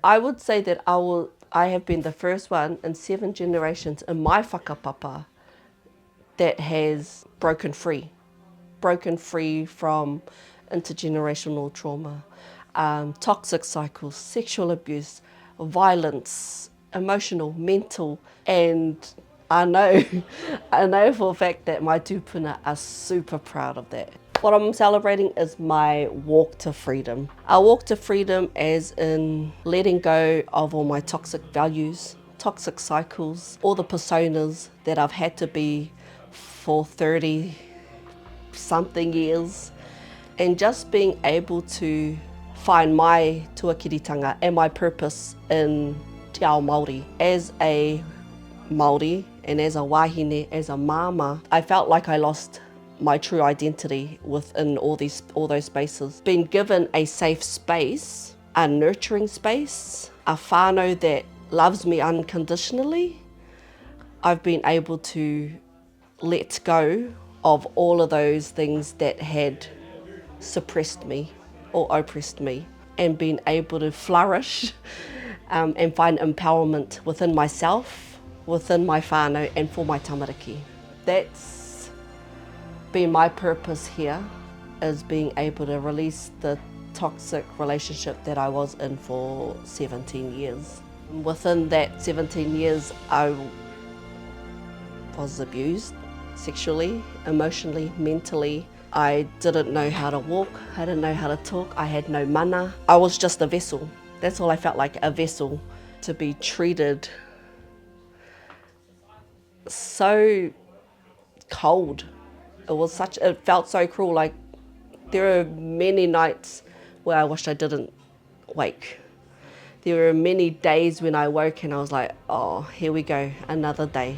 I would say that I have been the first one in 7 generations in my whakapapa that has broken free from intergenerational trauma, toxic cycles, sexual abuse, violence, emotional, mental, and I know for a fact that my tūpuna are super proud of that. What I'm celebrating is my walk to freedom. I walk to freedom as in letting go of all my toxic values, toxic cycles, all the personas that I've had to be for 30 something years, and just being able to find my tuakiritanga and my purpose in te ao Māori. As a Māori and as a wahine, as a mama, I felt like I lost my true identity within all those spaces. Being given a safe space, a nurturing space, a whānau that loves me unconditionally, I've been able to let go of all of those things that had suppressed me or oppressed me, and been able to flourish and find empowerment within myself, within my whānau, and for my tamariki. That's been my purpose here, is being able to release the toxic relationship that I was in for 17 years. Within that 17 years, I was abused sexually, emotionally, mentally. I didn't know how to walk, I didn't know how to talk, I had no mana. I was just a vessel. That's all I felt like, a vessel. To be treated so cold. It felt so cruel. Like, there are many nights where I wished I didn't wake. There were many days when I woke and I was like, oh, here we go, another day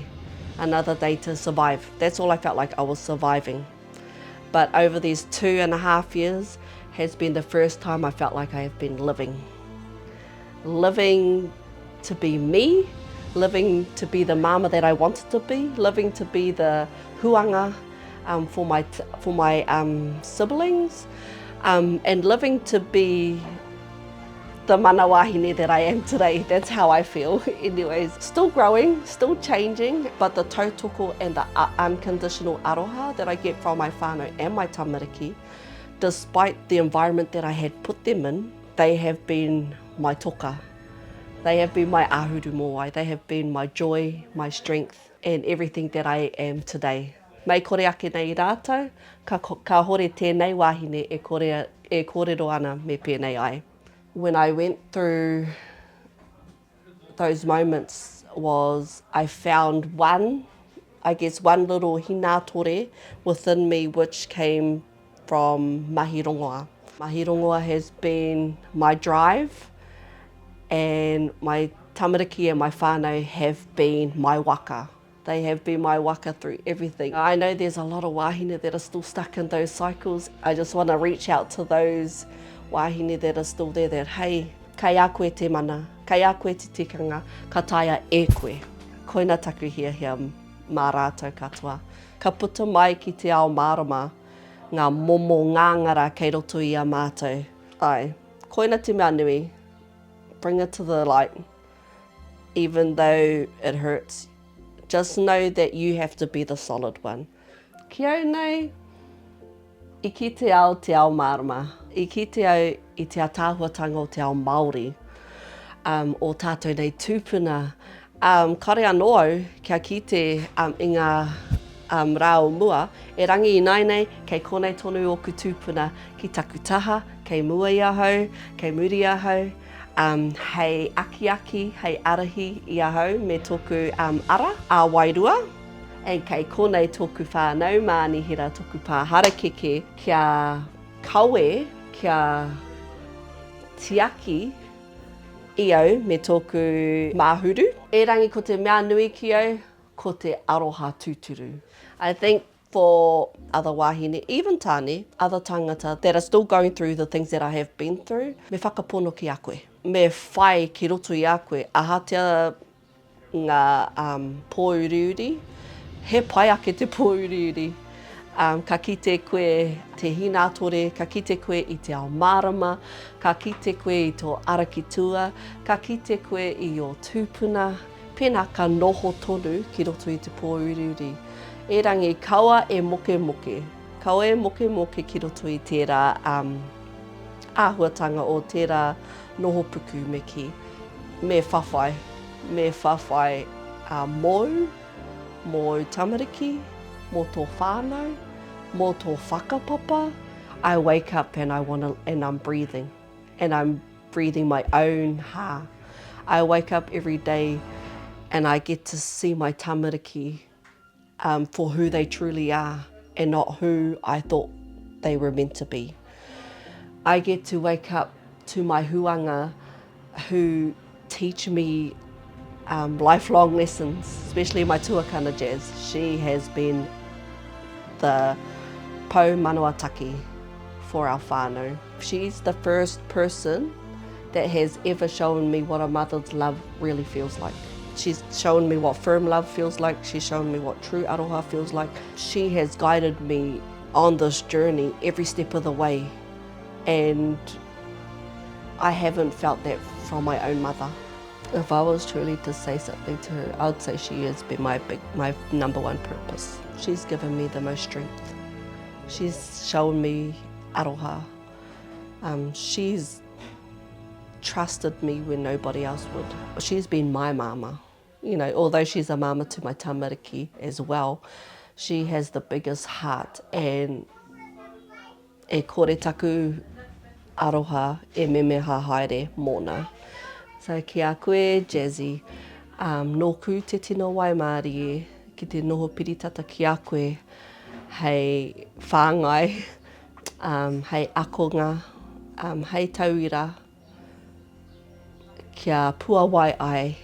to survive. That's all I felt like, I was surviving. But over these 2.5 years has been the first time I felt like I have been living. Living to be me, living to be the mama that I wanted to be, living to be the huanga for my siblings, and living to be the mana wahine that I am today. That's how I feel. Anyways, still growing, still changing, but the tautoko and the unconditional aroha that I get from my whānau and my tamariki, despite the environment that I had put them in, they have been my toka. They have been my ahuru mōai. They have been my joy, my strength, and everything that I am today. Mei kore ake nei rātou, ka hore tēnei wahine e kōrero ana me pēnei ai. When I went through those moments I found one little hinatore within me, which came from mahi rongoā. Mahi rongoā has been my drive, and my tamariki and my whānau have been my waka. They have been my waka through everything. I know there's a lot of wahine that are still stuck in those cycles. I just want to reach out to those wahine that are still there, that, hey, kai a koe te mana, kai a koe te tikanga, ka taia e koe. Koina taku hia mā rātou katoa. Ka puta mai ki te ao mārama, ngā momo ngāngara kei roto i a mātou. Ai, koina te mea nui, bring it to the light. Even though it hurts, just know that you have to be the solid one. Kia nei, I ki te ao mārama. I ki te au i te atahuatanga o te ao Māori, o tātou nei tūpuna. Kare anō, kia kite i ngā rāo mua, e rangi i nei, kei konei tonu o ku tūpuna, ki taku taha, kei mua i ahau, kei muri i ahau, hei aki, hei arahi i ahau me tōku ara, a wairua, and kei konei tōku whānau mānihira, tōku pāharakeke, kia kawe, kia tiaki i au me tōku māhuru. E rangi ko te mea nui ki au, ko te aroha tūturu. I think for other wahine, even tāne, other tangata that are still going through the things that I have been through, me whakapono ki a koe. Me whai ki roto i a koe, ahatea ngā pōuriuri, he pai ake te pōuriuri. Ka kite koe te hinātore, ka kite koe i te ao mārama, ka kite koe i tō arakitua, ka kite koe i o tūpuna, pēnā ka noho tonu ki roto i te pōuriuri. E rangi, kaua e moke moke. Kaua e moke moke ki roto i tērā āhuatanga o tērā noho puku me ki. Me whawhai mō tamariki, mō tō whānau, mō tō whakapapa. I wake up and I'm breathing. And I'm breathing my own ha. I wake up every day and I get to see my tamariki for who they truly are and not who I thought they were meant to be. I get to wake up to my huanga who teach me lifelong lessons, especially my tuakana Jazz. She has been the pou manuataki for our whānau. She's the first person that has ever shown me what a mother's love really feels like. She's shown me what firm love feels like. She's shown me what true aroha feels like. She has guided me on this journey every step of the way. And I haven't felt that from my own mother. If I was truly to say something to her, I would say she has been my number one purpose. She's given me the most strength. She's shown me aroha. She's trusted me when nobody else would. She's been my mama. You know, although she's a mama to my tamariki as well, she has the biggest heart, and e kore taku aroha e memeha haere mōna. So ki a koe, Jazzy, nōku te tino wai Māori e, ki te noho piritata ki a koe, hei whāngai, hei akonga, hei tauira, kia pua wai ai,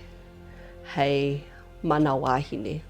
hei mana wāhine.